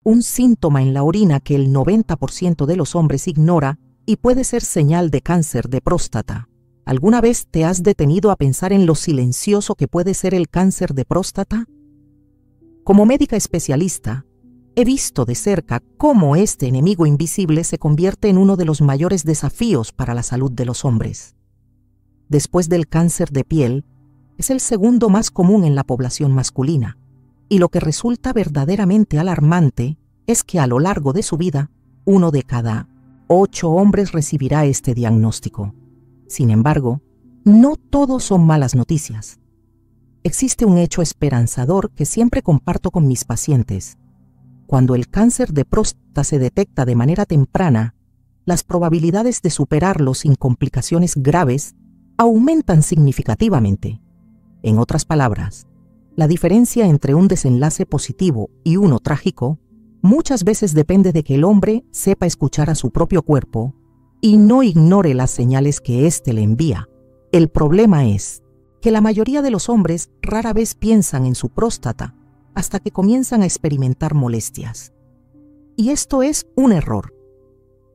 un síntoma en la orina que el 90% de los hombres ignora y puede ser señal de cáncer de próstata. ¿Alguna vez te has detenido a pensar en lo silencioso que puede ser el cáncer de próstata? Como médica especialista, he visto de cerca cómo este enemigo invisible se convierte en uno de los mayores desafíos para la salud de los hombres. Después del cáncer de piel, es el segundo más común en la población masculina, y lo que resulta verdaderamente alarmante es que a lo largo de su vida, 1 de cada 8 hombres recibirá este diagnóstico. Sin embargo, no todo son malas noticias. Existe un hecho esperanzador que siempre comparto con mis pacientes. Cuando el cáncer de próstata se detecta de manera temprana, las probabilidades de superarlo sin complicaciones graves aumentan significativamente. En otras palabras, la diferencia entre un desenlace positivo y uno trágico muchas veces depende de que el hombre sepa escuchar a su propio cuerpo y no ignore las señales que éste le envía. El problema es que la mayoría de los hombres rara vez piensan en su próstata hasta que comienzan a experimentar molestias. Y esto es un error.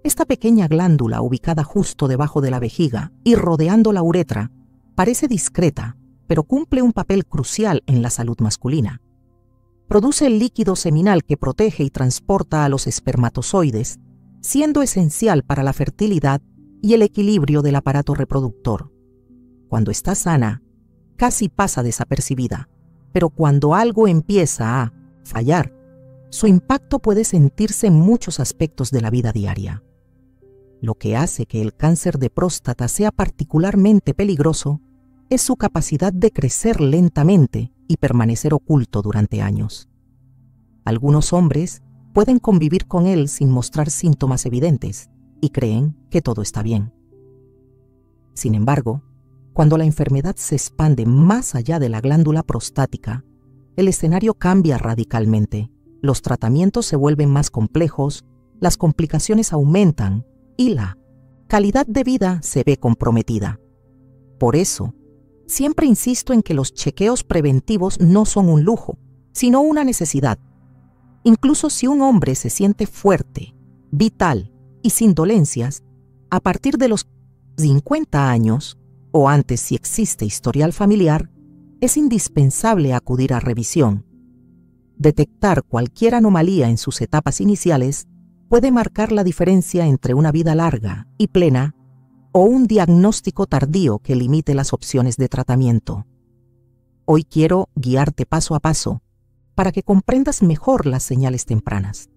Esta pequeña glándula ubicada justo debajo de la vejiga y rodeando la uretra parece discreta, pero cumple un papel crucial en la salud masculina. Produce el líquido seminal que protege y transporta a los espermatozoides, siendo esencial para la fertilidad y el equilibrio del aparato reproductor. Cuando está sana, casi pasa desapercibida, pero cuando algo empieza a fallar, su impacto puede sentirse en muchos aspectos de la vida diaria. Lo que hace que el cáncer de próstata sea particularmente peligroso es su capacidad de crecer lentamente y permanecer oculto durante años. Algunos hombres pueden convivir con él sin mostrar síntomas evidentes y creen que todo está bien. Sin embargo, cuando la enfermedad se expande más allá de la glándula prostática, el escenario cambia radicalmente. Los tratamientos se vuelven más complejos, las complicaciones aumentan y la calidad de vida se ve comprometida. Por eso, siempre insisto en que los chequeos preventivos no son un lujo, sino una necesidad. Incluso si un hombre se siente fuerte, vital y sin dolencias, a partir de los 50 años, o antes si existe historial familiar, es indispensable acudir a revisión. Detectar cualquier anomalía en sus etapas iniciales puede marcar la diferencia entre una vida larga y plena o un diagnóstico tardío que limite las opciones de tratamiento. Hoy quiero guiarte paso a paso para que comprendas mejor las señales tempranas.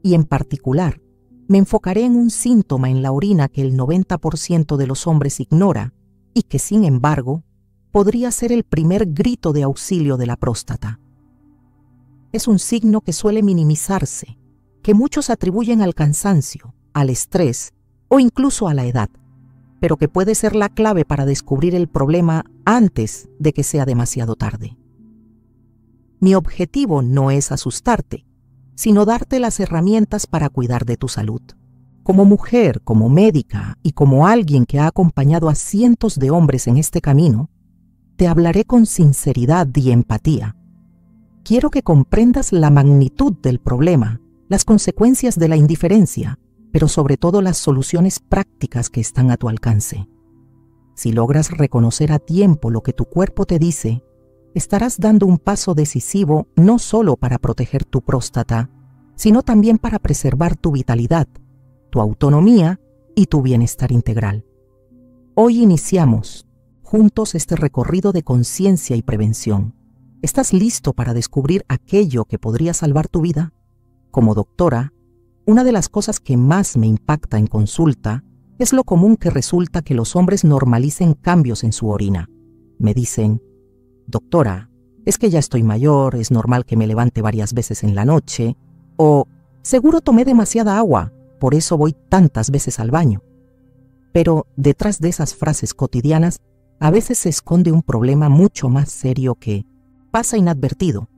Y en particular, me enfocaré en un síntoma en la orina que el 90% de los hombres ignora y que, sin embargo, podría ser el primer grito de auxilio de la próstata. Es un signo que suele minimizarse, que muchos atribuyen al cansancio, al estrés o incluso a la edad, pero que puede ser la clave para descubrir el problema antes de que sea demasiado tarde. Mi objetivo no es asustarte, sino darte las herramientas para cuidar de tu salud. Como mujer, como médica y como alguien que ha acompañado a cientos de hombres en este camino, te hablaré con sinceridad y empatía. Quiero que comprendas la magnitud del problema, las consecuencias de la indiferencia, pero sobre todo las soluciones prácticas que están a tu alcance. Si logras reconocer a tiempo lo que tu cuerpo te dice, estarás dando un paso decisivo no solo para proteger tu próstata, sino también para preservar tu vitalidad, tu autonomía y tu bienestar integral. Hoy iniciamos juntos este recorrido de conciencia y prevención. ¿Estás listo para descubrir aquello que podría salvar tu vida? Como doctora, una de las cosas que más me impacta en consulta es lo común que resulta que los hombres normalicen cambios en su orina. Me dicen: doctora, es que ya estoy mayor, es normal que me levante varias veces en la noche, o seguro tomé demasiada agua, por eso voy tantas veces al baño. Pero detrás de esas frases cotidianas a veces se esconde un problema mucho más serio que pasa inadvertido: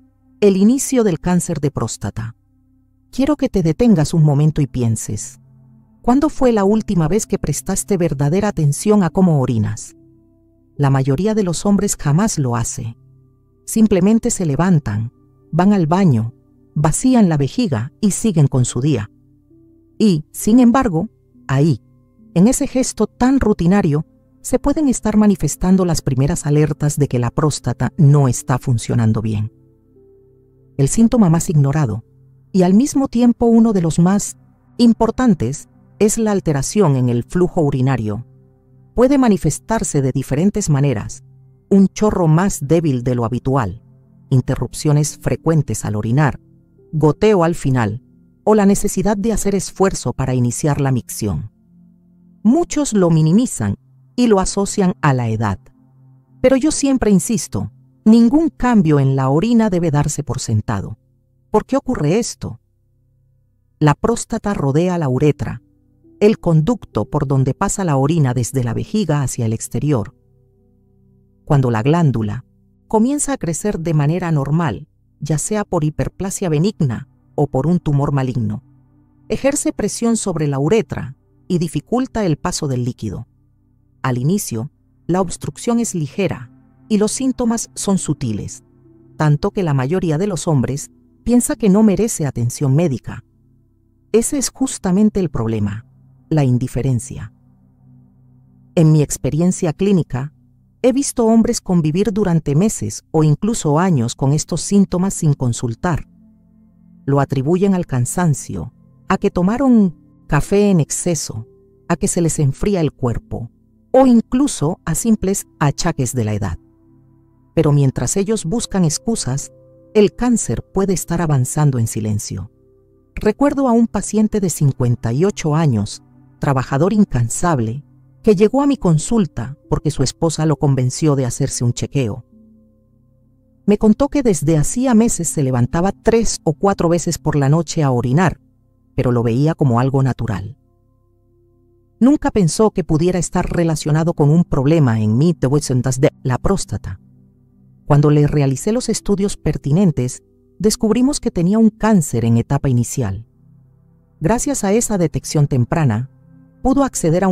el inicio del cáncer de próstata. Quiero que te detengas un momento y pienses: ¿cuándo fue la última vez que prestaste verdadera atención a cómo orinas? La mayoría de los hombres jamás lo hace. Simplemente se levantan, van al baño, vacían la vejiga y siguen con su día. Y, sin embargo, ahí, en ese gesto tan rutinario, se pueden estar manifestando las primeras alertas de que la próstata no está funcionando bien. El síntoma más ignorado, y al mismo tiempo uno de los más importantes, es la alteración en el flujo urinario. Puede manifestarse de diferentes maneras: un chorro más débil de lo habitual, interrupciones frecuentes al orinar, goteo al final, o la necesidad de hacer esfuerzo para iniciar la micción. Muchos lo minimizan y lo asocian a la edad. Pero yo siempre insisto, ningún cambio en la orina debe darse por sentado. ¿Por qué ocurre esto? La próstata rodea la uretra, el conducto por donde pasa la orina desde la vejiga hacia el exterior. Cuando la glándula comienza a crecer de manera normal, ya sea por hiperplasia benigna o por un tumor maligno, ejerce presión sobre la uretra y dificulta el paso del líquido. Al inicio, la obstrucción es ligera y los síntomas son sutiles, tanto que la mayoría de los hombres piensa que no merece atención médica. Ese es justamente el problema, la indiferencia. En mi experiencia clínica, he visto hombres convivir durante meses o incluso años con estos síntomas sin consultar. Lo atribuyen al cansancio, a que tomaron café en exceso, a que se les enfría el cuerpo, o incluso a simples achaques de la edad. Pero mientras ellos buscan excusas, el cáncer puede estar avanzando en silencio. Recuerdo a un paciente de 58 años, trabajador incansable, que llegó a mi consulta porque su esposa lo convenció de hacerse un chequeo. Me contó que desde hacía meses se levantaba 3 o 4 veces por la noche a orinar, pero lo veía como algo natural. Nunca pensó que pudiera estar relacionado con un problema en de la próstata. Cuando le realicé los estudios pertinentes, descubrimos que tenía un cáncer en etapa inicial. Gracias a esa detección temprana, pudo acceder a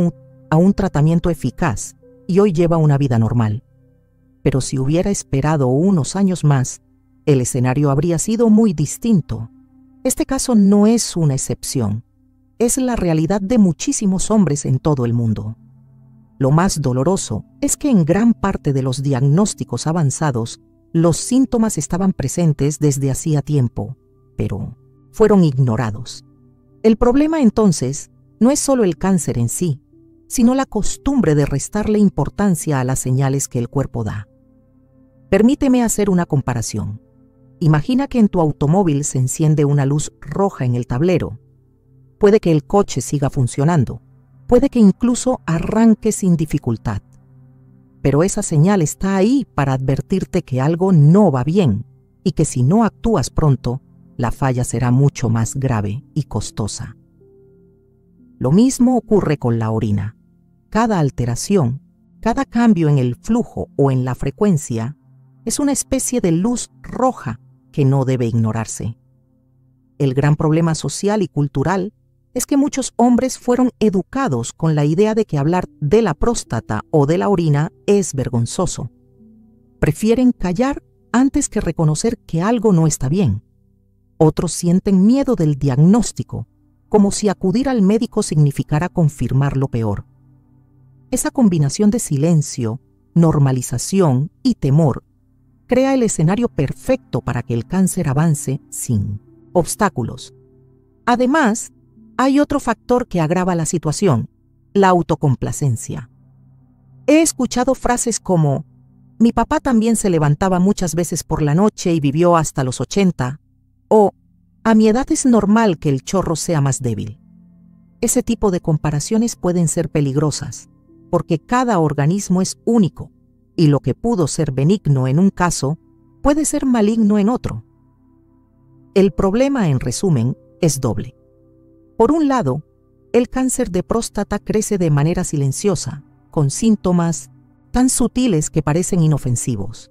un tratamiento eficaz y hoy lleva una vida normal. Pero si hubiera esperado unos años más, el escenario habría sido muy distinto. Este caso no es una excepción, es la realidad de muchísimos hombres en todo el mundo. Lo más doloroso es que en gran parte de los diagnósticos avanzados, los síntomas estaban presentes desde hacía tiempo, pero fueron ignorados. El problema entonces no es solo el cáncer en sí, sino la costumbre de restarle importancia a las señales que el cuerpo da. Permíteme hacer una comparación. Imagina que en tu automóvil se enciende una luz roja en el tablero. Puede que el coche siga funcionando, puede que incluso arranque sin dificultad. Pero esa señal está ahí para advertirte que algo no va bien y que si no actúas pronto, la falla será mucho más grave y costosa. Lo mismo ocurre con la orina. Cada alteración, cada cambio en el flujo o en la frecuencia es una especie de luz roja que no debe ignorarse. El gran problema social y cultural es que muchos hombres fueron educados con la idea de que hablar de la próstata o de la orina es vergonzoso. Prefieren callar antes que reconocer que algo no está bien. Otros sienten miedo del diagnóstico, como si acudir al médico significara confirmar lo peor. Esa combinación de silencio, normalización y temor crea el escenario perfecto para que el cáncer avance sin obstáculos. Además, hay otro factor que agrava la situación: la autocomplacencia. He escuchado frases como: mi papá también se levantaba muchas veces por la noche y vivió hasta los 80, o a mi edad es normal que el chorro sea más débil. Ese tipo de comparaciones pueden ser peligrosas, porque cada organismo es único, y lo que pudo ser benigno en un caso puede ser maligno en otro. El problema, en resumen, es doble. Por un lado, el cáncer de próstata crece de manera silenciosa, con síntomas tan sutiles que parecen inofensivos.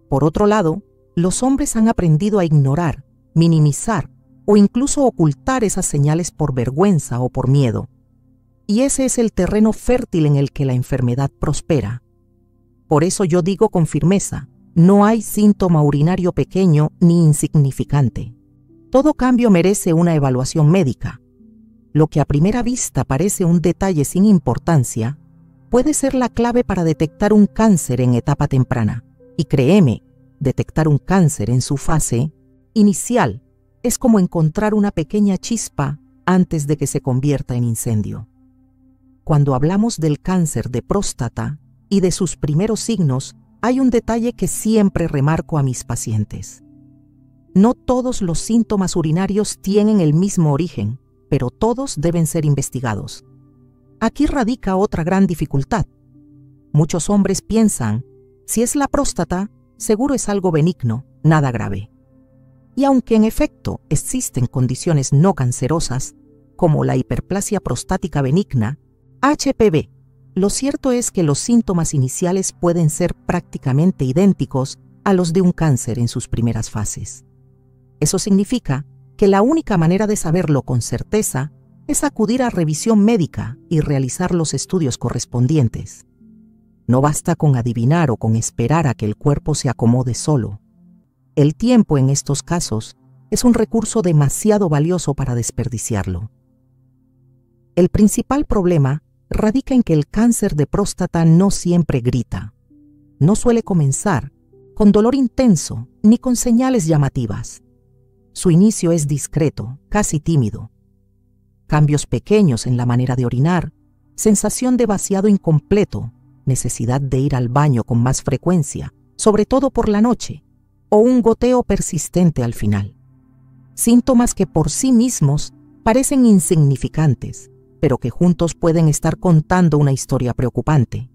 Por otro lado, los hombres han aprendido a ignorar, minimizar o incluso ocultar esas señales por vergüenza o por miedo. Y ese es el terreno fértil en el que la enfermedad prospera. Por eso yo digo con firmeza, no hay síntoma urinario pequeño ni insignificante. Todo cambio merece una evaluación médica. Lo que a primera vista parece un detalle sin importancia, puede ser la clave para detectar un cáncer en etapa temprana. Y créeme, detectar un cáncer en su fase inicial es como encontrar una pequeña chispa antes de que se convierta en incendio. Cuando hablamos del cáncer de próstata y de sus primeros signos, hay un detalle que siempre remarco a mis pacientes. No todos los síntomas urinarios tienen el mismo origen, pero todos deben ser investigados. Aquí radica otra gran dificultad. Muchos hombres piensan, si es la próstata, seguro es algo benigno, nada grave. Y aunque en efecto existen condiciones no cancerosas, como la hiperplasia prostática benigna, HPV, lo cierto es que los síntomas iniciales pueden ser prácticamente idénticos a los de un cáncer en sus primeras fases. Eso significa que la única manera de saberlo con certeza es acudir a revisión médica y realizar los estudios correspondientes. No basta con adivinar o con esperar a que el cuerpo se acomode solo. El tiempo en estos casos es un recurso demasiado valioso para desperdiciarlo. El principal problema radica en que el cáncer de próstata no siempre grita. No suele comenzar con dolor intenso ni con señales llamativas. Su inicio es discreto, casi tímido. Cambios pequeños en la manera de orinar, sensación de vaciado incompleto, necesidad de ir al baño con más frecuencia, sobre todo por la noche, o un goteo persistente al final. Síntomas que por sí mismos parecen insignificantes, pero que juntos pueden estar contando una historia preocupante.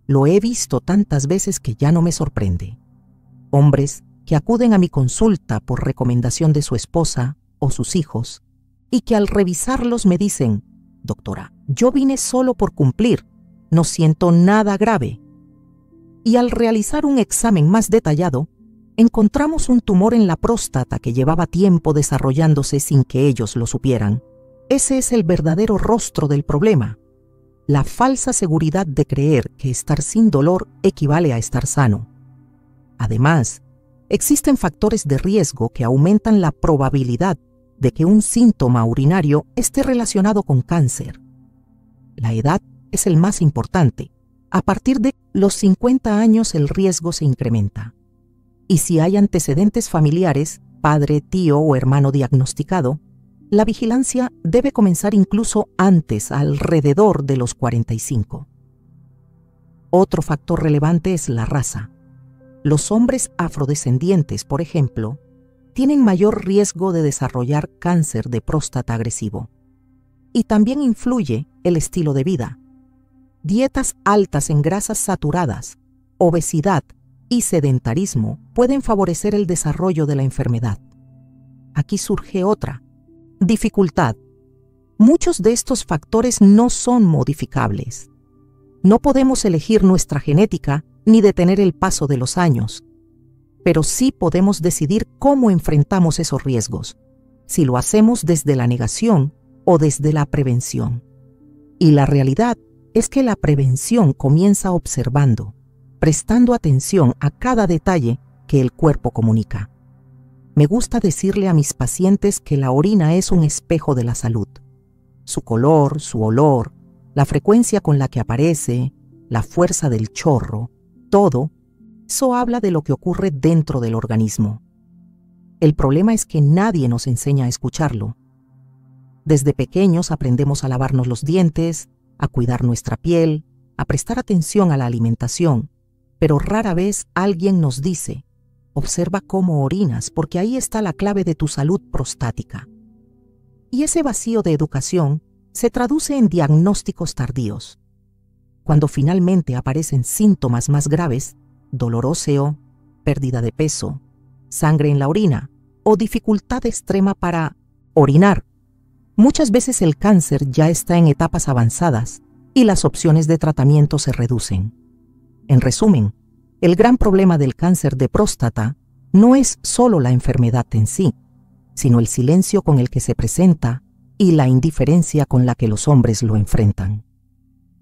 Lo he visto tantas veces que ya no me sorprende. Hombres que acuden a mi consulta por recomendación de su esposa o sus hijos y que al revisarlos me dicen, doctora, yo vine solo por cumplir, no siento nada grave. Y al realizar un examen más detallado, encontramos un tumor en la próstata que llevaba tiempo desarrollándose sin que ellos lo supieran. Ese es el verdadero rostro del problema. La falsa seguridad de creer que estar sin dolor equivale a estar sano. Además, existen factores de riesgo que aumentan la probabilidad de que un síntoma urinario esté relacionado con cáncer. La edad es el más importante. A partir de los 50 años el riesgo se incrementa. Y si hay antecedentes familiares, padre, tío o hermano diagnosticado, la vigilancia debe comenzar incluso antes, alrededor de los 45. Otro factor relevante es la raza. Los hombres afrodescendientes, por ejemplo, tienen mayor riesgo de desarrollar cáncer de próstata agresivo. Y también influye el estilo de vida. Dietas altas en grasas saturadas, obesidad y sedentarismo pueden favorecer el desarrollo de la enfermedad. Aquí surge otra dificultad. Muchos de estos factores no son modificables. No podemos elegir nuestra genética ni detener el paso de los años, pero sí podemos decidir cómo enfrentamos esos riesgos, si lo hacemos desde la negación o desde la prevención. Y la realidad es que la prevención comienza observando, prestando atención a cada detalle que el cuerpo comunica. Me gusta decirle a mis pacientes que la orina es un espejo de la salud. Su color, su olor, la frecuencia con la que aparece, la fuerza del chorro, todo eso habla de lo que ocurre dentro del organismo. El problema es que nadie nos enseña a escucharlo. Desde pequeños aprendemos a lavarnos los dientes, a cuidar nuestra piel, a prestar atención a la alimentación, pero rara vez alguien nos dice, observa cómo orinas, porque ahí está la clave de tu salud prostática. Y ese vacío de educación se traduce en diagnósticos tardíos. Cuando finalmente aparecen síntomas más graves, dolor óseo, pérdida de peso, sangre en la orina o dificultad extrema para orinar, muchas veces el cáncer ya está en etapas avanzadas y las opciones de tratamiento se reducen. En resumen, el gran problema del cáncer de próstata no es solo la enfermedad en sí, sino el silencio con el que se presenta y la indiferencia con la que los hombres lo enfrentan.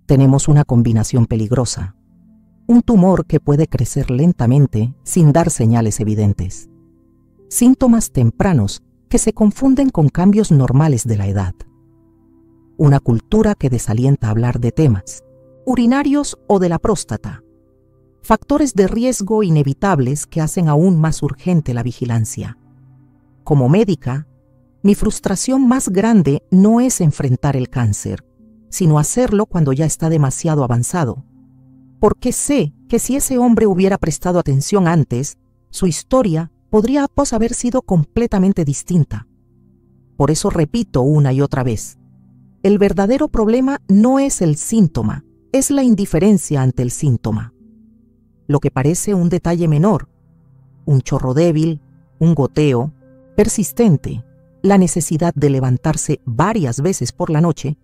Tenemos una combinación peligrosa, un tumor que puede crecer lentamente sin dar señales evidentes. Síntomas tempranos que se confunden con cambios normales de la edad. Una cultura que desalienta hablar de temas urinarios o de la próstata, factores de riesgo inevitables que hacen aún más urgente la vigilancia. Como médica, mi frustración más grande no es enfrentar el cáncer, sino hacerlo cuando ya está demasiado avanzado, porque sé que si ese hombre hubiera prestado atención antes, su historia podría haber sido completamente distinta. Por eso repito una y otra vez, el verdadero problema no es el síntoma, es la indiferencia ante el síntoma. Lo que parece un detalle menor, un chorro débil, un goteo persistente, la necesidad de levantarse varias veces por la noche,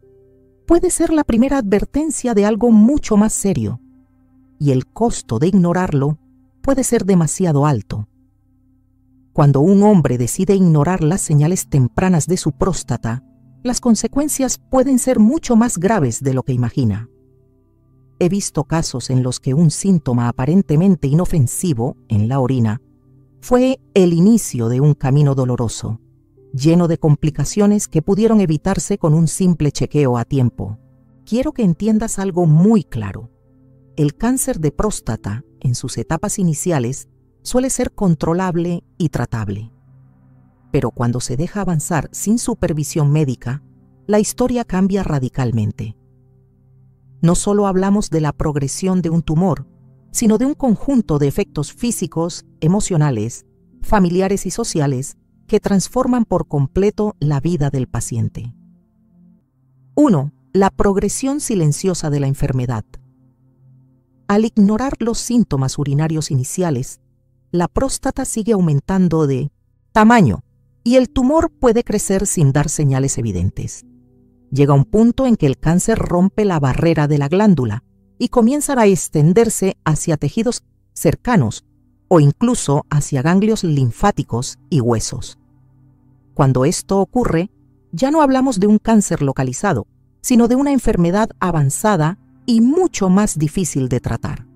puede ser la primera advertencia de algo mucho más serio, y el costo de ignorarlo puede ser demasiado alto. Cuando un hombre decide ignorar las señales tempranas de su próstata, las consecuencias pueden ser mucho más graves de lo que imagina. He visto casos en los que un síntoma aparentemente inofensivo en la orina fue el inicio de un camino doloroso, lleno de complicaciones que pudieron evitarse con un simple chequeo a tiempo. Quiero que entiendas algo muy claro. El cáncer de próstata, en sus etapas iniciales, suele ser controlable y tratable. Pero cuando se deja avanzar sin supervisión médica, la historia cambia radicalmente. No solo hablamos de la progresión de un tumor, sino de un conjunto de efectos físicos, emocionales, familiares y sociales que transforman por completo la vida del paciente. 1. La progresión silenciosa de la enfermedad. Al ignorar los síntomas urinarios iniciales, la próstata sigue aumentando de tamaño y el tumor puede crecer sin dar señales evidentes. Llega un punto en que el cáncer rompe la barrera de la glándula y comienza a extenderse hacia tejidos cercanos o incluso hacia ganglios linfáticos y huesos. Cuando esto ocurre, ya no hablamos de un cáncer localizado, sino de una enfermedad avanzada y mucho más difícil de tratar.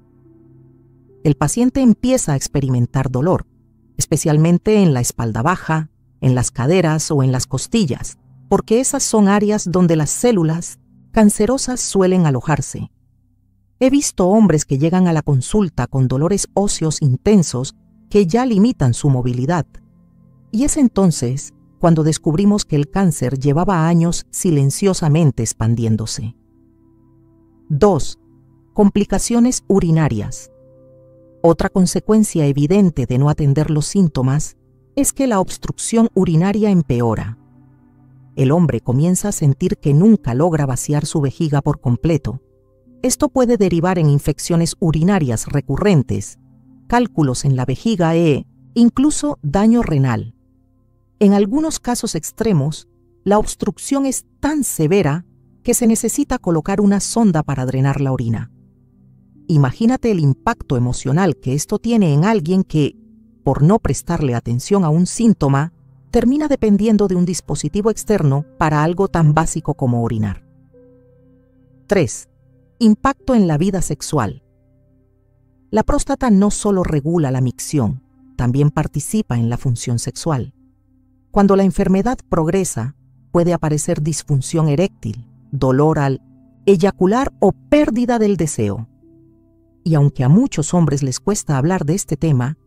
El paciente empieza a experimentar dolor, especialmente en la espalda baja, en las caderas o en las costillas, porque esas son áreas donde las células cancerosas suelen alojarse. He visto hombres que llegan a la consulta con dolores óseos intensos que ya limitan su movilidad. Y es entonces cuando descubrimos que el cáncer llevaba años silenciosamente expandiéndose. 2. Complicaciones urinarias. Otra consecuencia evidente de no atender los síntomas es que la obstrucción urinaria empeora. El hombre comienza a sentir que nunca logra vaciar su vejiga por completo. Esto puede derivar en infecciones urinarias recurrentes, cálculos en la vejiga e incluso daño renal. En algunos casos extremos, la obstrucción es tan severa que se necesita colocar una sonda para drenar la orina. Imagínate el impacto emocional que esto tiene en alguien que, por no prestarle atención a un síntoma, termina dependiendo de un dispositivo externo para algo tan básico como orinar. 3. Impacto en la vida sexual. La próstata no solo regula la micción, también participa en la función sexual. Cuando la enfermedad progresa, puede aparecer disfunción eréctil, dolor al eyacular o pérdida del deseo. Y aunque a muchos hombres les cuesta hablar de este tema,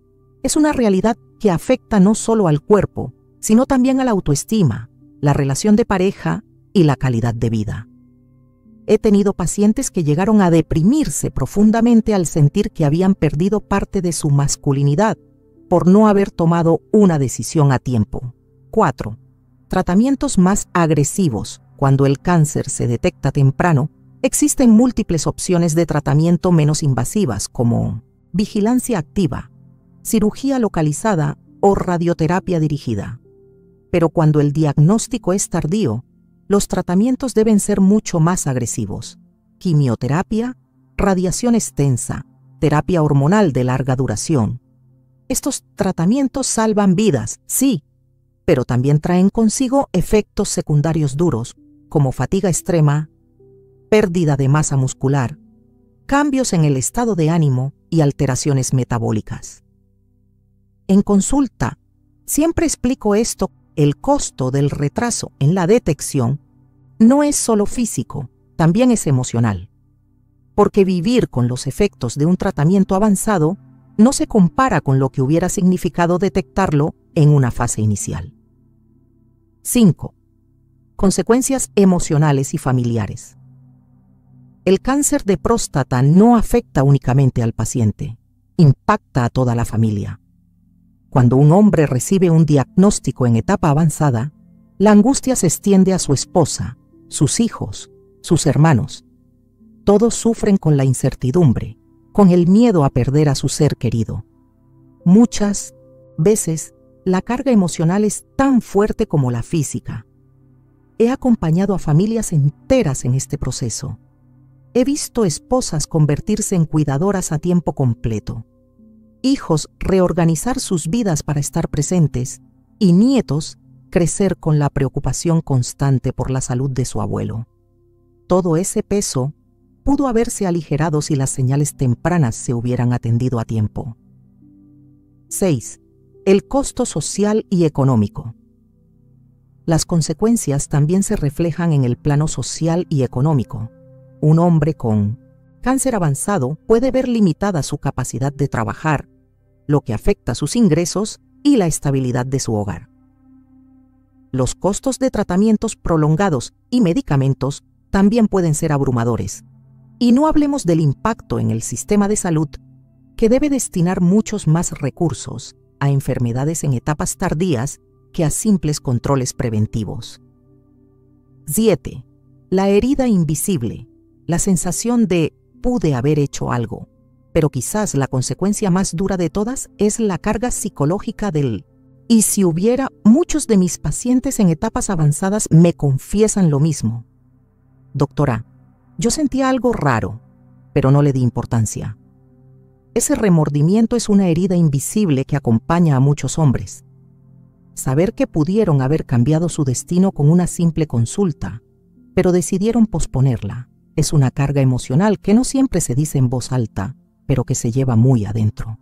es una realidad que afecta no solo al cuerpo, sino también a la autoestima, la relación de pareja y la calidad de vida. He tenido pacientes que llegaron a deprimirse profundamente al sentir que habían perdido parte de su masculinidad por no haber tomado una decisión a tiempo. 4. Tratamientos más agresivos. Cuando el cáncer se detecta temprano, existen múltiples opciones de tratamiento menos invasivas como vigilancia activa, cirugía localizada o radioterapia dirigida. Pero cuando el diagnóstico es tardío, los tratamientos deben ser mucho más agresivos. Quimioterapia, radiación extensa, terapia hormonal de larga duración. Estos tratamientos salvan vidas, sí, pero también traen consigo efectos secundarios duros, como fatiga extrema, pérdida de masa muscular, cambios en el estado de ánimo y alteraciones metabólicas. En consulta, siempre explico esto el costo del retraso en la detección no es solo físico, también es emocional. Porque vivir con los efectos de un tratamiento avanzado no se compara con lo que hubiera significado detectarlo en una fase inicial. 5. Consecuencias emocionales y familiares. El cáncer de próstata no afecta únicamente al paciente, impacta a toda la familia. Cuando un hombre recibe un diagnóstico en etapa avanzada, la angustia se extiende a su esposa, sus hijos, sus hermanos. Todos sufren con la incertidumbre, con el miedo a perder a su ser querido. Muchas veces, la carga emocional es tan fuerte como la física. He acompañado a familias enteras en este proceso. He visto esposas convertirse en cuidadoras a tiempo completo, hijos reorganizar sus vidas para estar presentes y nietos crecer con la preocupación constante por la salud de su abuelo. Todo ese peso pudo haberse aligerado si las señales tempranas se hubieran atendido a tiempo. 6. El costo social y económico. Las consecuencias también se reflejan en el plano social y económico. Un hombre con cáncer avanzado puede ver limitada su capacidad de trabajar, lo que afecta sus ingresos y la estabilidad de su hogar. Los costos de tratamientos prolongados y medicamentos también pueden ser abrumadores. Y no hablemos del impacto en el sistema de salud, que debe destinar muchos más recursos a enfermedades en etapas tardías que a simples controles preventivos. 7. La herida invisible. La sensación de pude haber hecho algo, pero quizás la consecuencia más dura de todas es la carga psicológica del y si hubiera. Muchos de mis pacientes en etapas avanzadas me confiesan lo mismo. Doctora, yo sentía algo raro, pero no le di importancia. Ese remordimiento es una herida invisible que acompaña a muchos hombres. Saber que pudieron haber cambiado su destino con una simple consulta, pero decidieron posponerla, es una carga emocional que no siempre se dice en voz alta, pero que se lleva muy adentro.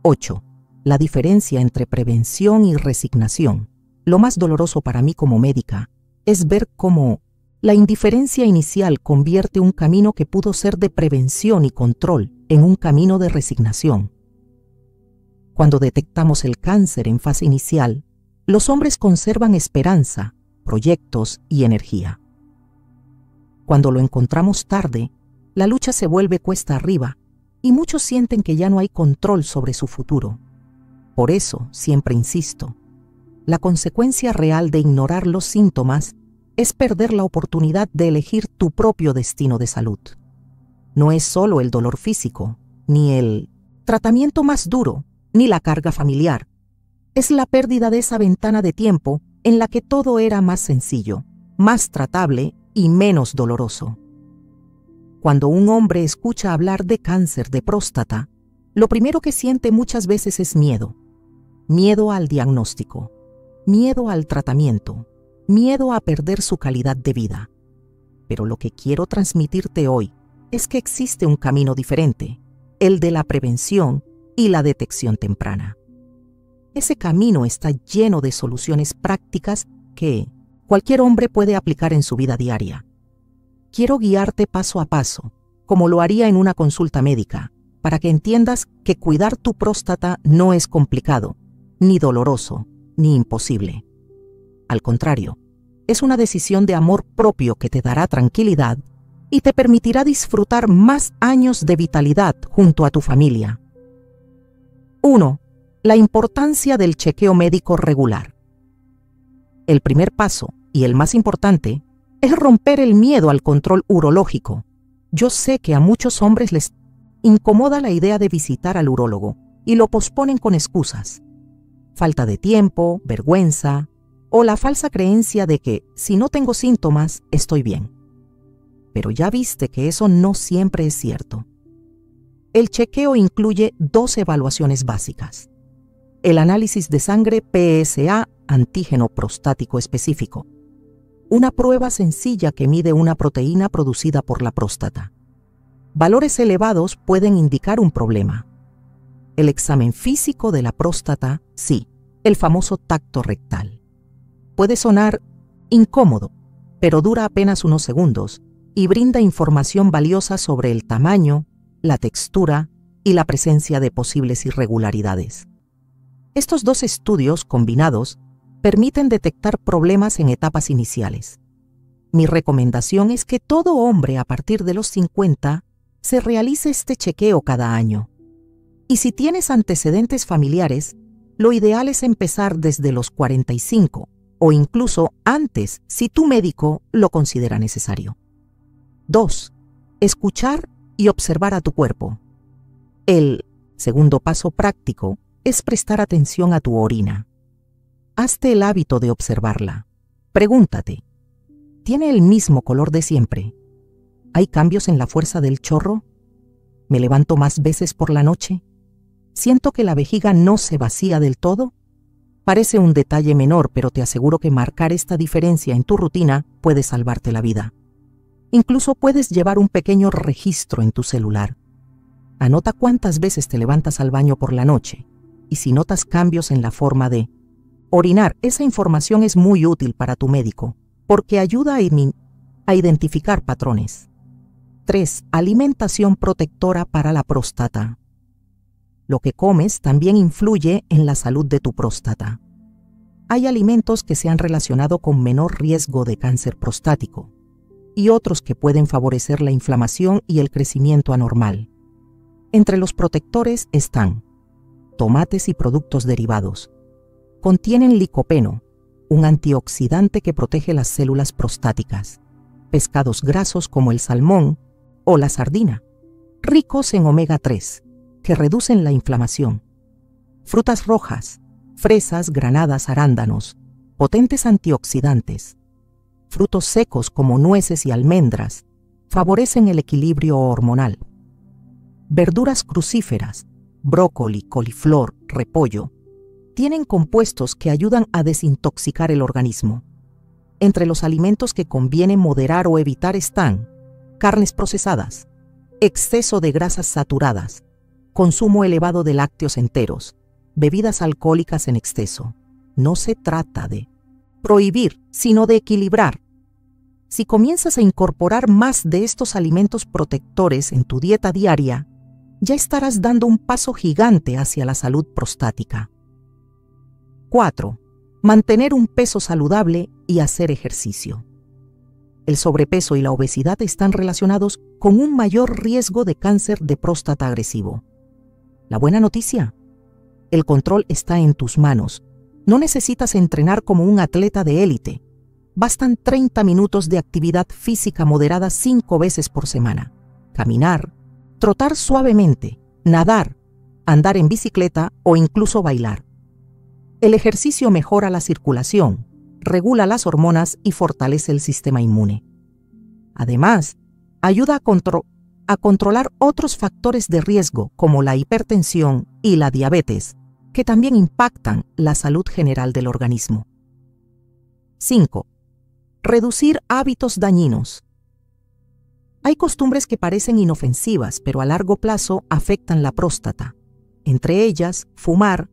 8. La diferencia entre prevención y resignación. Lo más doloroso para mí como médica es ver cómo la indiferencia inicial convierte un camino que pudo ser de prevención y control en un camino de resignación. Cuando detectamos el cáncer en fase inicial, los hombres conservan esperanza, proyectos y energía. Cuando lo encontramos tarde, la lucha se vuelve cuesta arriba y muchos sienten que ya no hay control sobre su futuro. Por eso, siempre insisto, la consecuencia real de ignorar los síntomas es perder la oportunidad de elegir tu propio destino de salud. No es solo el dolor físico, ni el tratamiento más duro, ni la carga familiar. Es la pérdida de esa ventana de tiempo en la que todo era más sencillo, más tratable y menos doloroso. Cuando un hombre escucha hablar de cáncer de próstata, lo primero que siente muchas veces es miedo. Miedo al diagnóstico, miedo al tratamiento, miedo a perder su calidad de vida. Pero lo que quiero transmitirte hoy es que existe un camino diferente, el de la prevención y la detección temprana. Ese camino está lleno de soluciones prácticas que cualquier hombre puede aplicar en su vida diaria. Quiero guiarte paso a paso, como lo haría en una consulta médica, para que entiendas que cuidar tu próstata no es complicado, ni doloroso, ni imposible. Al contrario, es una decisión de amor propio que te dará tranquilidad y te permitirá disfrutar más años de vitalidad junto a tu familia. 1. La importancia del chequeo médico regular. El primer paso, y el más importante, es romper el miedo al control urológico. Yo sé que a muchos hombres les incomoda la idea de visitar al urólogo y lo posponen con excusas. Falta de tiempo, vergüenza o la falsa creencia de que si no tengo síntomas, estoy bien. Pero ya viste que eso no siempre es cierto. El chequeo incluye 2 evaluaciones básicas. El análisis de sangre PSA, antígeno prostático específico. Una prueba sencilla que mide una proteína producida por la próstata. Valores elevados pueden indicar un problema. El examen físico de la próstata, sí, el famoso tacto rectal. Puede sonar incómodo, pero dura apenas unos segundos y brinda información valiosa sobre el tamaño, la textura y la presencia de posibles irregularidades. Estos dos estudios combinados permiten detectar problemas en etapas iniciales. Mi recomendación es que todo hombre a partir de los 50 se realice este chequeo cada año. Y si tienes antecedentes familiares, lo ideal es empezar desde los 45 o incluso antes si tu médico lo considera necesario. 2. Escuchar y observar a tu cuerpo. El segundo paso práctico es prestar atención a tu orina. Hazte el hábito de observarla. Pregúntate, ¿tiene el mismo color de siempre? ¿Hay cambios en la fuerza del chorro? ¿Me levanto más veces por la noche? ¿Siento que la vejiga no se vacía del todo? Parece un detalle menor, pero te aseguro que marcar esta diferencia en tu rutina puede salvarte la vida. Incluso puedes llevar un pequeño registro en tu celular. Anota cuántas veces te levantas al baño por la noche y si notas cambios en la forma de orinar. Esa información es muy útil para tu médico porque ayuda a identificar patrones. 3. Alimentación protectora para la próstata. Lo que comes también influye en la salud de tu próstata. Hay alimentos que se han relacionado con menor riesgo de cáncer prostático y otros que pueden favorecer la inflamación y el crecimiento anormal. Entre los protectores están tomates y productos derivados. Contienen licopeno, un antioxidante que protege las células prostáticas. Pescados grasos como el salmón o la sardina, ricos en omega 3, que reducen la inflamación. Frutas rojas, fresas, granadas, arándanos, potentes antioxidantes. Frutos secos como nueces y almendras, favorecen el equilibrio hormonal. Verduras crucíferas, brócoli, coliflor, repollo, tienen compuestos que ayudan a desintoxicar el organismo. Entre los alimentos que conviene moderar o evitar están carnes procesadas, exceso de grasas saturadas, consumo elevado de lácteos enteros, bebidas alcohólicas en exceso. No se trata de prohibir, sino de equilibrar. Si comienzas a incorporar más de estos alimentos protectores en tu dieta diaria, ya estarás dando un paso gigante hacia la salud prostática. 4. Mantener un peso saludable y hacer ejercicio. El sobrepeso y la obesidad están relacionados con un mayor riesgo de cáncer de próstata agresivo. La buena noticia: el control está en tus manos. No necesitas entrenar como un atleta de élite. Bastan 30 minutos de actividad física moderada 5 veces por semana. Caminar, trotar suavemente, nadar, andar en bicicleta o incluso bailar. El ejercicio mejora la circulación, regula las hormonas y fortalece el sistema inmune. Además, ayuda a controlar otros factores de riesgo como la hipertensión y la diabetes, que también impactan la salud general del organismo. 5. Reducir hábitos dañinos. Hay costumbres que parecen inofensivas, pero a largo plazo afectan la próstata. Entre ellas, fumar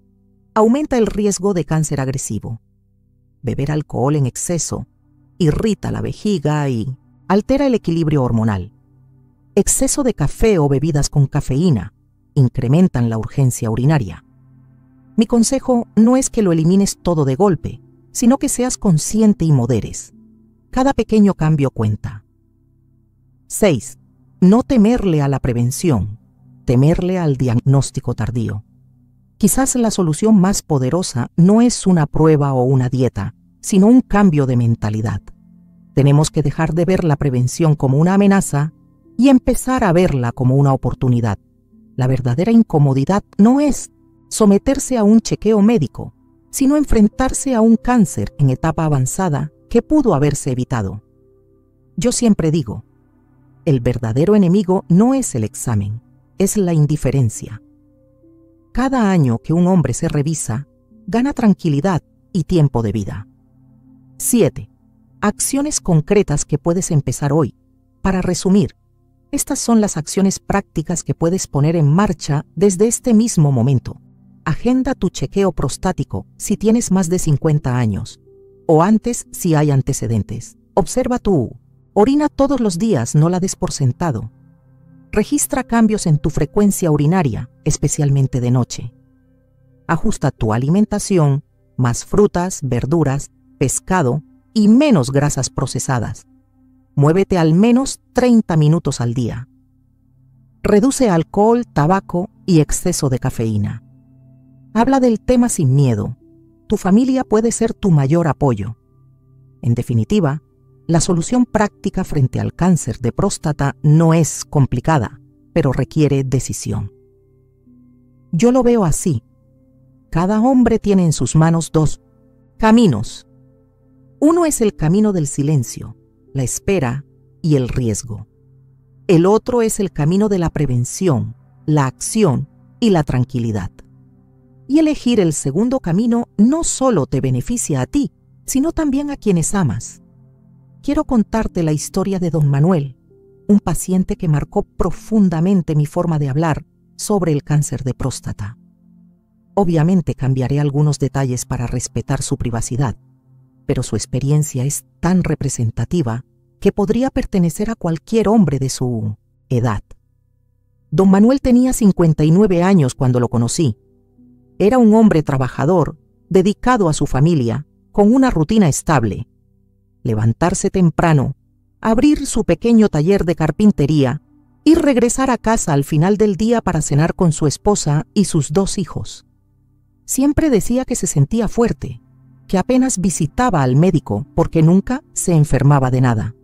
aumenta el riesgo de cáncer agresivo. Beber alcohol en exceso irrita la vejiga y altera el equilibrio hormonal. Exceso de café o bebidas con cafeína incrementan la urgencia urinaria. Mi consejo no es que lo elimines todo de golpe, sino que seas consciente y moderes. Cada pequeño cambio cuenta. 6. No temerle a la prevención, temerle al diagnóstico tardío. Quizás la solución más poderosa no es una prueba o una dieta, sino un cambio de mentalidad. Tenemos que dejar de ver la prevención como una amenaza y empezar a verla como una oportunidad. La verdadera incomodidad no es someterse a un chequeo médico, sino enfrentarse a un cáncer en etapa avanzada que pudo haberse evitado. Yo siempre digo, el verdadero enemigo no es el examen, es la indiferencia. Cada año que un hombre se revisa, gana tranquilidad y tiempo de vida. 7. Acciones concretas que puedes empezar hoy. Para resumir, estas son las acciones prácticas que puedes poner en marcha desde este mismo momento. Agenda tu chequeo prostático si tienes más de 50 años. o antes si hay antecedentes. Observa tú. Orina todos los días, no la des por sentado. Registra cambios en tu frecuencia urinaria, especialmente de noche. Ajusta tu alimentación, más frutas, verduras, pescado y menos grasas procesadas. Muévete al menos 30 minutos al día. Reduce alcohol, tabaco y exceso de cafeína. Habla del tema sin miedo. Tu familia puede ser tu mayor apoyo. En definitiva, la solución práctica frente al cáncer de próstata no es complicada, pero requiere decisión. Yo lo veo así. Cada hombre tiene en sus manos dos caminos. Uno es el camino del silencio, la espera y el riesgo. El otro es el camino de la prevención, la acción y la tranquilidad. Y elegir el segundo camino no solo te beneficia a ti, sino también a quienes amas. Quiero contarte la historia de don Manuel, un paciente que marcó profundamente mi forma de hablar sobre el cáncer de próstata. Obviamente cambiaré algunos detalles para respetar su privacidad, pero su experiencia es tan representativa que podría pertenecer a cualquier hombre de su edad. Don Manuel tenía 59 años cuando lo conocí. Era un hombre trabajador, dedicado a su familia, con una rutina estable. Levantarse temprano, abrir su pequeño taller de carpintería y regresar a casa al final del día para cenar con su esposa y sus 2 hijos. Siempre decía que se sentía fuerte, que apenas visitaba al médico porque nunca se enfermaba de nada.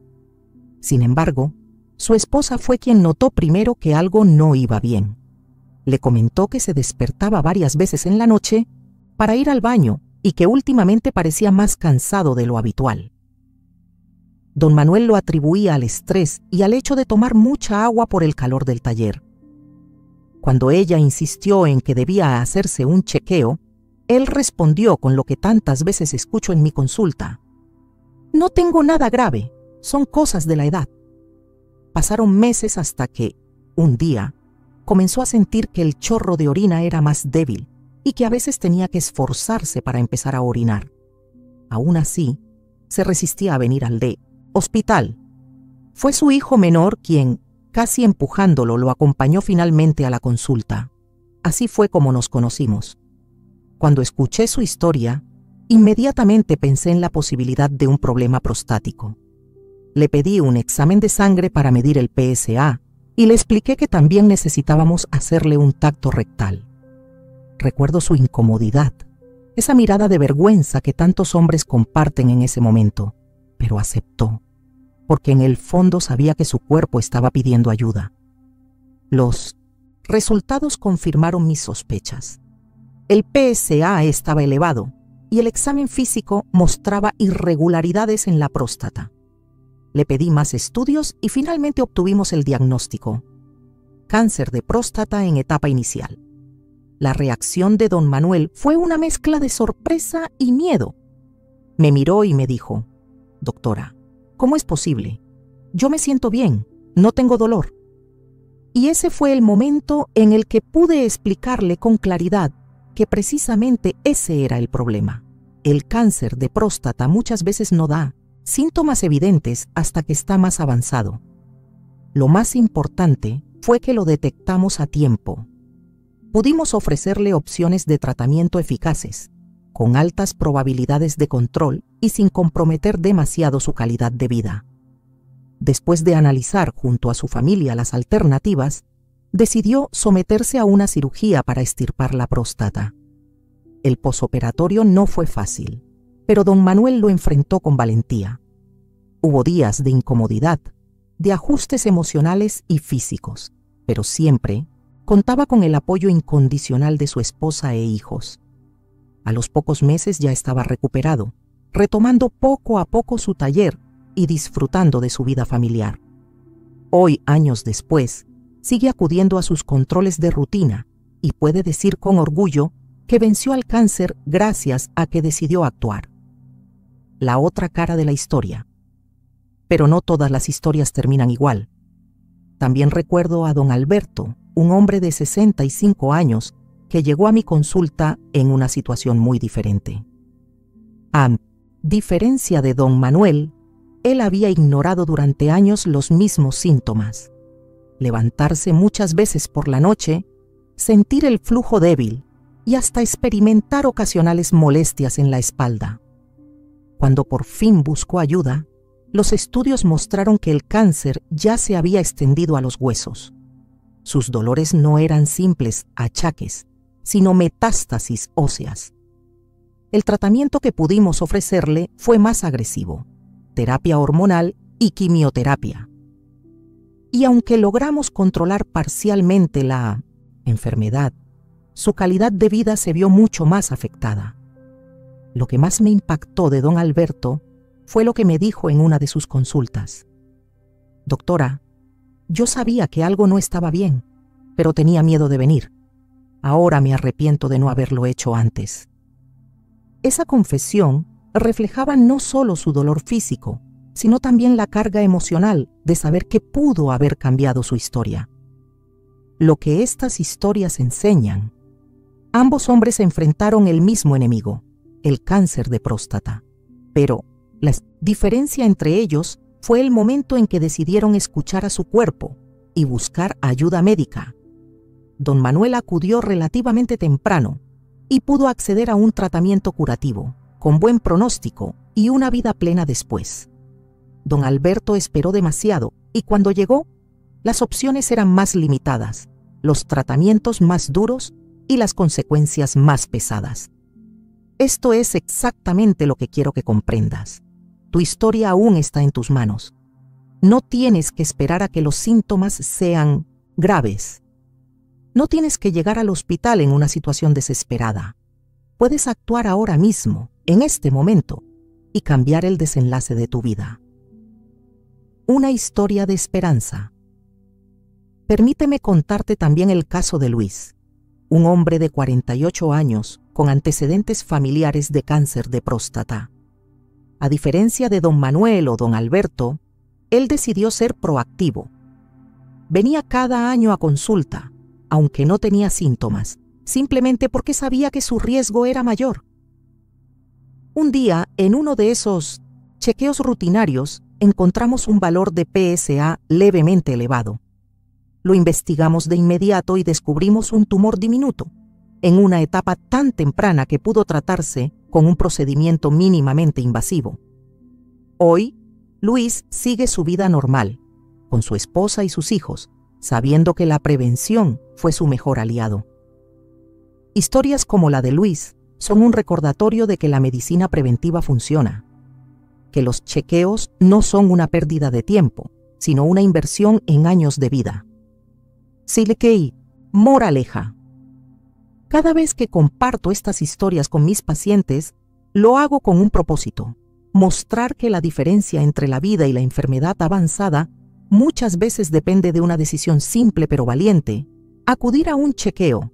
Sin embargo, su esposa fue quien notó primero que algo no iba bien. Le comentó que se despertaba varias veces en la noche para ir al baño y que últimamente parecía más cansado de lo habitual. Don Manuel lo atribuía al estrés y al hecho de tomar mucha agua por el calor del taller. Cuando ella insistió en que debía hacerse un chequeo, él respondió con lo que tantas veces escucho en mi consulta: «No tengo nada grave, son cosas de la edad». Pasaron meses hasta que, un día, comenzó a sentir que el chorro de orina era más débil y que a veces tenía que esforzarse para empezar a orinar. Aún así, se resistía a venir al hospital. Fue su hijo menor quien, casi empujándolo, lo acompañó finalmente a la consulta. Así fue como nos conocimos. Cuando escuché su historia, inmediatamente pensé en la posibilidad de un problema prostático. Le pedí un examen de sangre para medir el PSA y le expliqué que también necesitábamos hacerle un tacto rectal. Recuerdo su incomodidad, esa mirada de vergüenza que tantos hombres comparten en ese momento, pero aceptó, porque en el fondo sabía que su cuerpo estaba pidiendo ayuda. Los resultados confirmaron mis sospechas. El PSA estaba elevado y el examen físico mostraba irregularidades en la próstata. Le pedí más estudios y finalmente obtuvimos el diagnóstico: cáncer de próstata en etapa inicial. La reacción de don Manuel fue una mezcla de sorpresa y miedo. Me miró y me dijo: «Doctora, ¿cómo es posible? Yo me siento bien, no tengo dolor». Y ese fue el momento en el que pude explicarle con claridad que precisamente ese era el problema. El cáncer de próstata muchas veces no da síntomas evidentes hasta que está más avanzado. Lo más importante fue que lo detectamos a tiempo. Pudimos ofrecerle opciones de tratamiento eficaces, con altas probabilidades de control y sin comprometer demasiado su calidad de vida. Después de analizar junto a su familia las alternativas, decidió someterse a una cirugía para extirpar la próstata. El posoperatorio no fue fácil, pero don Manuel lo enfrentó con valentía. Hubo días de incomodidad, de ajustes emocionales y físicos, pero siempre contaba con el apoyo incondicional de su esposa e hijos. A los pocos meses ya estaba recuperado, retomando poco a poco su taller y disfrutando de su vida familiar. Hoy, años después, sigue acudiendo a sus controles de rutina y puede decir con orgullo que venció al cáncer gracias a que decidió actuar. La otra cara de la historia. Pero no todas las historias terminan igual. También recuerdo a don Alberto, un hombre de 65 años que llegó a mi consulta en una situación muy diferente. A diferencia de don Manuel, él había ignorado durante años los mismos síntomas. Levantarse muchas veces por la noche, sentir el flujo débil y hasta experimentar ocasionales molestias en la espalda. Cuando por fin buscó ayuda, los estudios mostraron que el cáncer ya se había extendido a los huesos. Sus dolores no eran simples achaques, sino metástasis óseas. El tratamiento que pudimos ofrecerle fue más agresivo: terapia hormonal y quimioterapia. Y aunque logramos controlar parcialmente la enfermedad, su calidad de vida se vio mucho más afectada. Lo que más me impactó de don Alberto fue lo que me dijo en una de sus consultas. Doctora, yo sabía que algo no estaba bien, pero tenía miedo de venir. Ahora me arrepiento de no haberlo hecho antes. Esa confesión reflejaba no solo su dolor físico, sino también la carga emocional de saber que pudo haber cambiado su historia. Lo que estas historias enseñan: ambos hombres enfrentaron el mismo enemigo, el cáncer de próstata, pero la diferencia entre ellos fue el momento en que decidieron escuchar a su cuerpo y buscar ayuda médica. Don Manuel acudió relativamente temprano y pudo acceder a un tratamiento curativo, con buen pronóstico y una vida plena después. Don Alberto esperó demasiado y cuando llegó, las opciones eran más limitadas, los tratamientos más duros y las consecuencias más pesadas. Esto es exactamente lo que quiero que comprendas. Tu historia aún está en tus manos. No tienes que esperar a que los síntomas sean graves. No tienes que llegar al hospital en una situación desesperada. Puedes actuar ahora mismo, en este momento, y cambiar el desenlace de tu vida. Una historia de esperanza. Permíteme contarte también el caso de Luis, un hombre de 48 años con antecedentes familiares de cáncer de próstata. A diferencia de don Manuel o don Alberto, él decidió ser proactivo. Venía cada año a consulta, aunque no tenía síntomas, simplemente porque sabía que su riesgo era mayor. Un día, en uno de esos chequeos rutinarios, encontramos un valor de PSA levemente elevado. Lo investigamos de inmediato y descubrimos un tumor diminuto, en una etapa tan temprana que pudo tratarse con un procedimiento mínimamente invasivo. Hoy, Luis sigue su vida normal, con su esposa y sus hijos, sabiendo que la prevención fue su mejor aliado. Historias como la de Luis son un recordatorio de que la medicina preventiva funciona, que los chequeos no son una pérdida de tiempo, sino una inversión en años de vida. Silekei, moraleja. Cada vez que comparto estas historias con mis pacientes, lo hago con un propósito: mostrar que la diferencia entre la vida y la enfermedad avanzada muchas veces depende de una decisión simple pero valiente: acudir a un chequeo.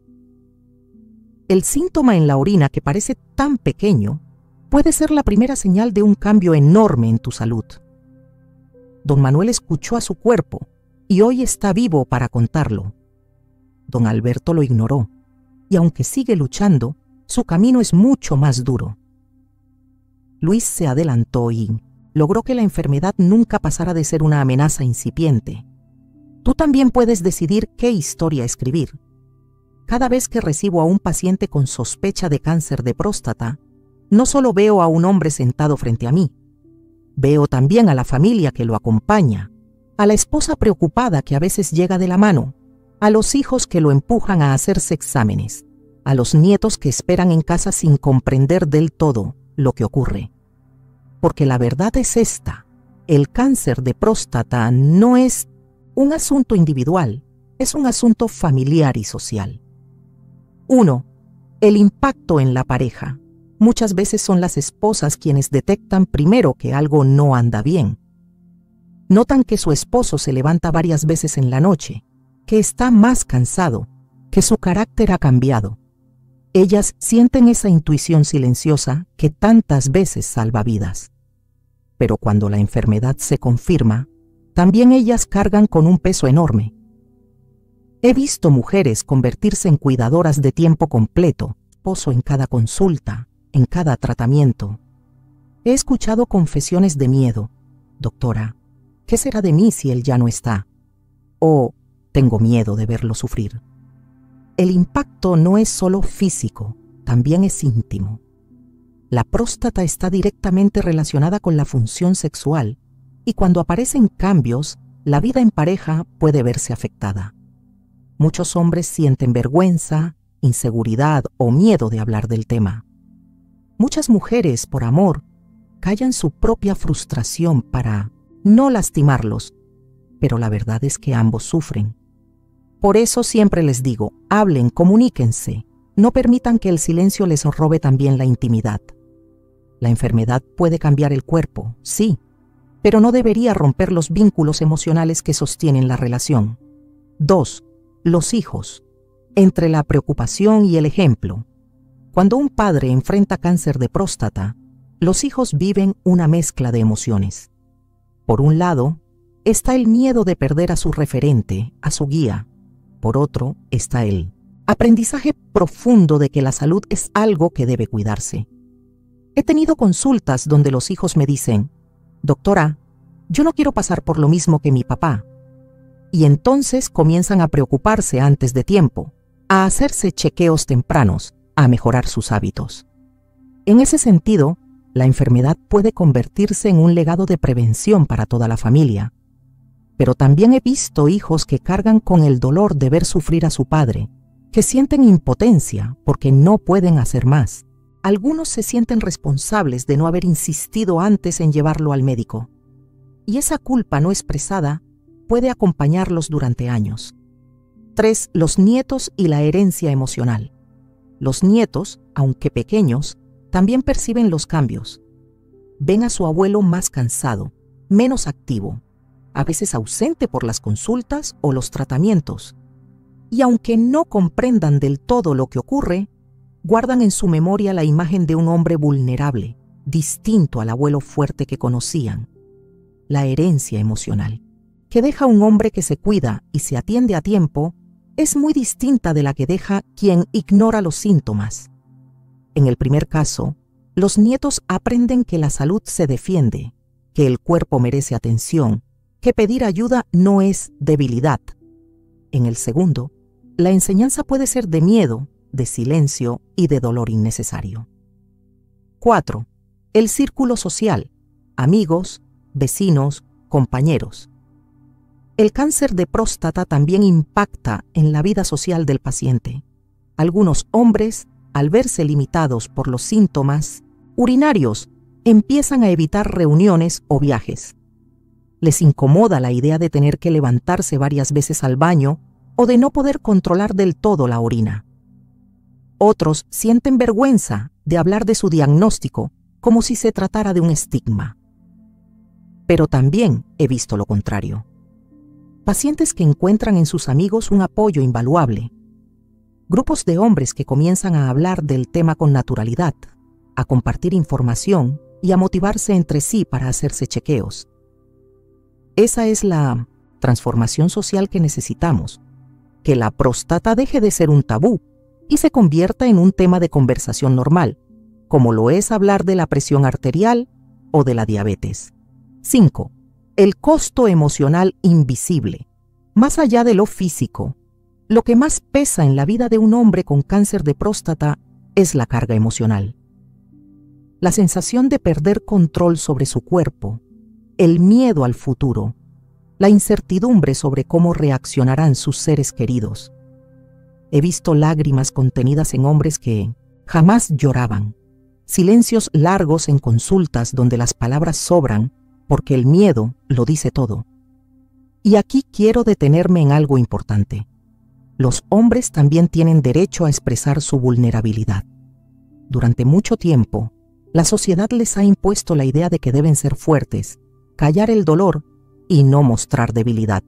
El síntoma en la orina, que parece tan pequeño, puede ser la primera señal de un cambio enorme en tu salud. Don Manuel escuchó a su cuerpo y hoy está vivo para contarlo. Don Alberto lo ignoró, y aunque sigue luchando, su camino es mucho más duro. Luis se adelantó y logró que la enfermedad nunca pasara de ser una amenaza incipiente. Tú también puedes decidir qué historia escribir. Cada vez que recibo a un paciente con sospecha de cáncer de próstata, no solo veo a un hombre sentado frente a mí, veo también a la familia que lo acompaña, a la esposa preocupada que a veces llega de la mano, a los hijos que lo empujan a hacerse exámenes, a los nietos que esperan en casa sin comprender del todo lo que ocurre. Porque la verdad es esta: el cáncer de próstata no es un asunto individual, es un asunto familiar y social. 1. El impacto en la pareja. Muchas veces son las esposas quienes detectan primero que algo no anda bien. Notan que su esposo se levanta varias veces en la noche, que está más cansado, que su carácter ha cambiado. Ellas sienten esa intuición silenciosa que tantas veces salva vidas. Pero cuando la enfermedad se confirma, también ellas cargan con un peso enorme. He visto mujeres convertirse en cuidadoras de tiempo completo, esposo en cada consulta, en cada tratamiento. He escuchado confesiones de miedo. Doctora, ¿qué será de mí si él ya no está? O tengo miedo de verlo sufrir. El impacto no es solo físico, también es íntimo. La próstata está directamente relacionada con la función sexual y cuando aparecen cambios, la vida en pareja puede verse afectada. Muchos hombres sienten vergüenza, inseguridad o miedo de hablar del tema. Muchas mujeres, por amor, callan su propia frustración para no lastimarlos, pero la verdad es que ambos sufren. Por eso siempre les digo, hablen, comuníquense, no permitan que el silencio les robe también la intimidad. La enfermedad puede cambiar el cuerpo, sí, pero no debería romper los vínculos emocionales que sostienen la relación. 2. Los hijos. Entre la preocupación y el ejemplo. Cuando un padre enfrenta cáncer de próstata, los hijos viven una mezcla de emociones. Por un lado, está el miedo de perder a su referente, a su guía. Por otro, está el aprendizaje profundo de que la salud es algo que debe cuidarse. He tenido consultas donde los hijos me dicen, doctora, yo no quiero pasar por lo mismo que mi papá. Y entonces comienzan a preocuparse antes de tiempo, a hacerse chequeos tempranos, a mejorar sus hábitos. En ese sentido, la enfermedad puede convertirse en un legado de prevención para toda la familia. Pero también he visto hijos que cargan con el dolor de ver sufrir a su padre, que sienten impotencia porque no pueden hacer más. Algunos se sienten responsables de no haber insistido antes en llevarlo al médico. Y esa culpa no expresada puede acompañarlos durante años. 3. Los nietos y la herencia emocional. Los nietos, aunque pequeños, también perciben los cambios. Ven a su abuelo más cansado, menos activo, a veces ausente por las consultas o los tratamientos. Y aunque no comprendan del todo lo que ocurre, guardan en su memoria la imagen de un hombre vulnerable, distinto al abuelo fuerte que conocían. La herencia emocional, que deja un hombre que se cuida y se atiende a tiempo, es muy distinta de la que deja quien ignora los síntomas. En el primer caso, los nietos aprenden que la salud se defiende, que el cuerpo merece atención, que pedir ayuda no es debilidad. En el segundo, la enseñanza puede ser de miedo, de silencio y de dolor innecesario. 4. El círculo social, amigos, vecinos, compañeros. El cáncer de próstata también impacta en la vida social del paciente. Algunos hombres, al verse limitados por los síntomas urinarios, empiezan a evitar reuniones o viajes. Les incomoda la idea de tener que levantarse varias veces al baño o de no poder controlar del todo la orina. Otros sienten vergüenza de hablar de su diagnóstico como si se tratara de un estigma. Pero también he visto lo contrario. Pacientes que encuentran en sus amigos un apoyo invaluable. Grupos de hombres que comienzan a hablar del tema con naturalidad, a compartir información y a motivarse entre sí para hacerse chequeos. Esa es la transformación social que necesitamos, que la próstata deje de ser un tabú y se convierta en un tema de conversación normal, como lo es hablar de la presión arterial o de la diabetes. 5. El costo emocional invisible. Más allá de lo físico, lo que más pesa en la vida de un hombre con cáncer de próstata es la carga emocional. La sensación de perder control sobre su cuerpo, el miedo al futuro, la incertidumbre sobre cómo reaccionarán sus seres queridos. He visto lágrimas contenidas en hombres que jamás lloraban, silencios largos en consultas donde las palabras sobran porque el miedo lo dice todo. Y aquí quiero detenerme en algo importante. Los hombres también tienen derecho a expresar su vulnerabilidad. Durante mucho tiempo, la sociedad les ha impuesto la idea de que deben ser fuertes, callar el dolor y no mostrar debilidad.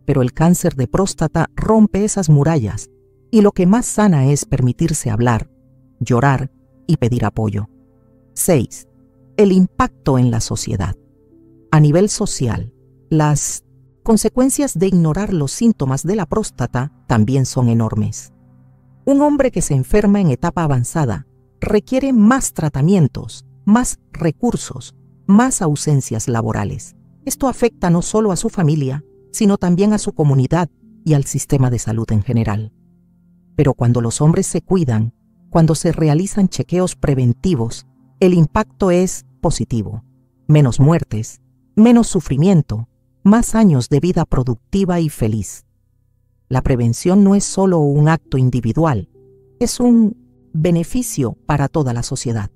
Pero el cáncer de próstata rompe esas murallas y lo que más sana es permitirse hablar, llorar y pedir apoyo. 6. El impacto en la sociedad. A nivel social, las consecuencias de ignorar los síntomas de la próstata también son enormes. Un hombre que se enferma en etapa avanzada requiere más tratamientos, más recursos, más ausencias laborales. Esto afecta no solo a su familia, sino también a su comunidad y al sistema de salud en general. Pero cuando los hombres se cuidan, cuando se realizan chequeos preventivos, el impacto es positivo. Menos muertes, menos sufrimiento, más años de vida productiva y feliz. La prevención no es solo un acto individual, es un beneficio para toda la sociedad.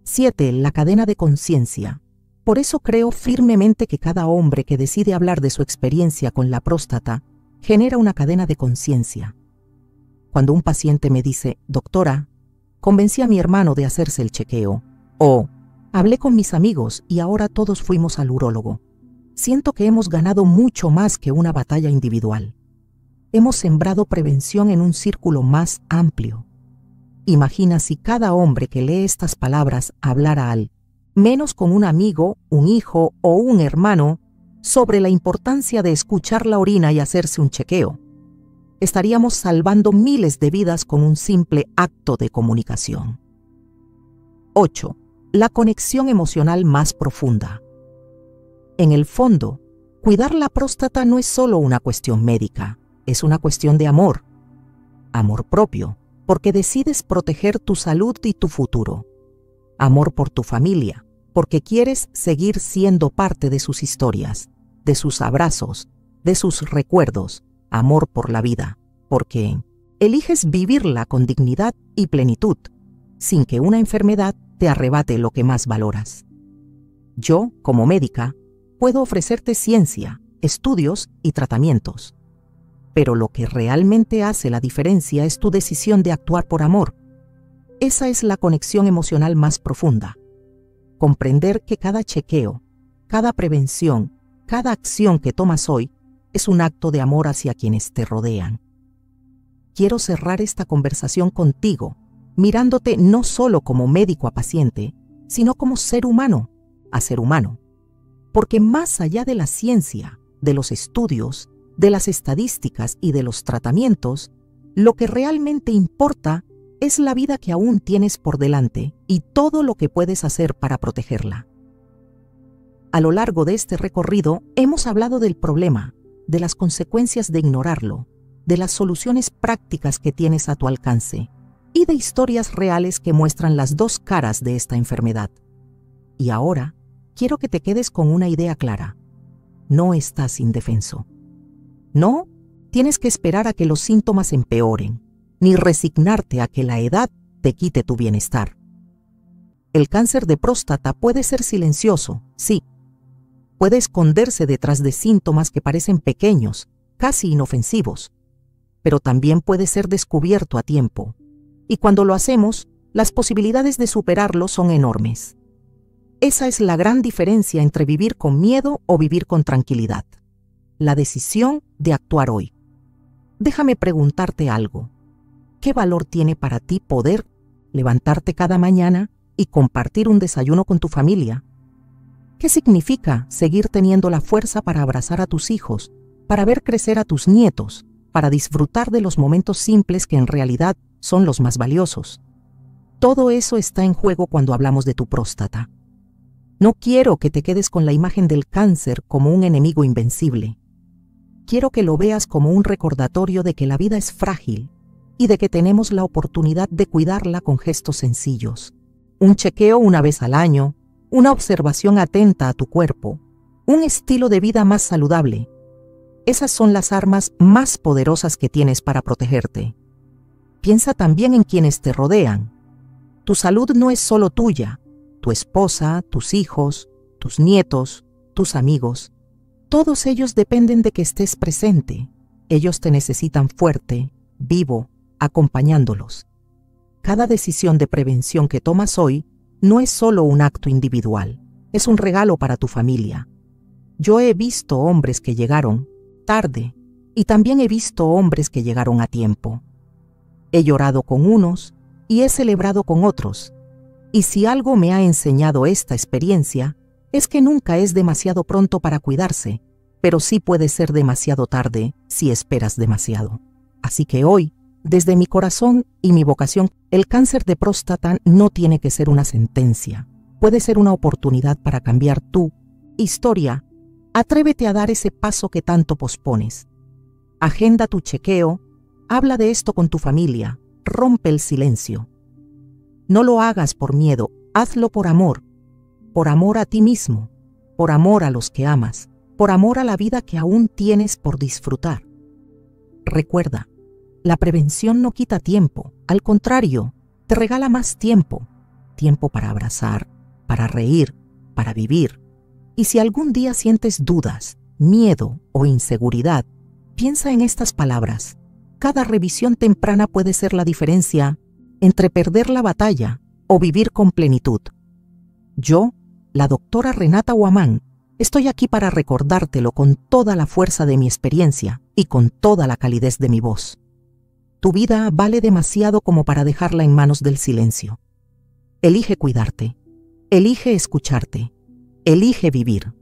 7. La cadena de conciencia. Por eso creo firmemente que cada hombre que decide hablar de su experiencia con la próstata genera una cadena de conciencia. Cuando un paciente me dice, doctora, convencí a mi hermano de hacerse el chequeo, o hablé con mis amigos y ahora todos fuimos al urólogo, siento que hemos ganado mucho más que una batalla individual. Hemos sembrado prevención en un círculo más amplio. Imagina si cada hombre que lee estas palabras hablara al menos con un amigo, un hijo o un hermano sobre la importancia de escuchar la orina y hacerse un chequeo. Estaríamos salvando miles de vidas con un simple acto de comunicación. 8. La conexión emocional más profunda. En el fondo, cuidar la próstata no es solo una cuestión médica, es una cuestión de amor. Amor propio, porque decides proteger tu salud y tu futuro. Amor por tu familia, porque quieres seguir siendo parte de sus historias, de sus abrazos, de sus recuerdos. Amor por la vida, porque eliges vivirla con dignidad y plenitud, sin que una enfermedad te arrebate lo que más valoras. Yo, como médica, puedo ofrecerte ciencia, estudios y tratamientos. Pero lo que realmente hace la diferencia es tu decisión de actuar por amor. Esa es la conexión emocional más profunda. Comprender que cada chequeo, cada prevención, cada acción que tomas hoy es un acto de amor hacia quienes te rodean. Quiero cerrar esta conversación contigo, mirándote no solo como médico a paciente, sino como ser humano a ser humano. Porque más allá de la ciencia, de los estudios, de las estadísticas y de los tratamientos, lo que realmente importa es la vida que aún tienes por delante y todo lo que puedes hacer para protegerla. A lo largo de este recorrido hemos hablado del problema, de las consecuencias de ignorarlo, de las soluciones prácticas que tienes a tu alcance y de historias reales que muestran las dos caras de esta enfermedad. Y ahora, quiero que te quedes con una idea clara. No estás indefenso. No tienes que esperar a que los síntomas empeoren, ni resignarte a que la edad te quite tu bienestar. El cáncer de próstata puede ser silencioso, sí. Puede esconderse detrás de síntomas que parecen pequeños, casi inofensivos, pero también puede ser descubierto a tiempo. Y cuando lo hacemos, las posibilidades de superarlo son enormes. Esa es la gran diferencia entre vivir con miedo o vivir con tranquilidad. La decisión de actuar hoy. Déjame preguntarte algo. ¿Qué valor tiene para ti poder levantarte cada mañana y compartir un desayuno con tu familia? ¿Qué significa seguir teniendo la fuerza para abrazar a tus hijos, para ver crecer a tus nietos, para disfrutar de los momentos simples que en realidad son los más valiosos? Todo eso está en juego cuando hablamos de tu próstata. No quiero que te quedes con la imagen del cáncer como un enemigo invencible. Quiero que lo veas como un recordatorio de que la vida es frágil y de que tenemos la oportunidad de cuidarla con gestos sencillos. Un chequeo una vez al año, una observación atenta a tu cuerpo, un estilo de vida más saludable. Esas son las armas más poderosas que tienes para protegerte. Piensa también en quienes te rodean. Tu salud no es solo tuya, tu esposa, tus hijos, tus nietos, tus amigos. Todos ellos dependen de que estés presente. Ellos te necesitan fuerte, vivo, acompañándolos. Cada decisión de prevención que tomas hoy no es solo un acto individual, es un regalo para tu familia. Yo he visto hombres que llegaron tarde y también he visto hombres que llegaron a tiempo. He llorado con unos y he celebrado con otros. Y si algo me ha enseñado esta experiencia, es que nunca es demasiado pronto para cuidarse, pero sí puede ser demasiado tarde si esperas demasiado. Así que hoy, Desde mi corazón y mi vocación, el cáncer de próstata no tiene que ser una sentencia. Puede ser una oportunidad para cambiar tu historia. Atrévete a dar ese paso que tanto pospones. Agenda tu chequeo, habla de esto con tu familia, rompe el silencio. No lo hagas por miedo, hazlo por amor a ti mismo, por amor a los que amas, por amor a la vida que aún tienes por disfrutar. Recuerda, la prevención no quita tiempo, al contrario, te regala más tiempo, tiempo para abrazar, para reír, para vivir. Y si algún día sientes dudas, miedo o inseguridad, piensa en estas palabras. Cada revisión temprana puede ser la diferencia entre perder la batalla o vivir con plenitud. Yo, la doctora Renata Huamán, estoy aquí para recordártelo con toda la fuerza de mi experiencia y con toda la calidez de mi voz. Tu vida vale demasiado como para dejarla en manos del silencio. Elige cuidarte, elige escucharte, elige vivir.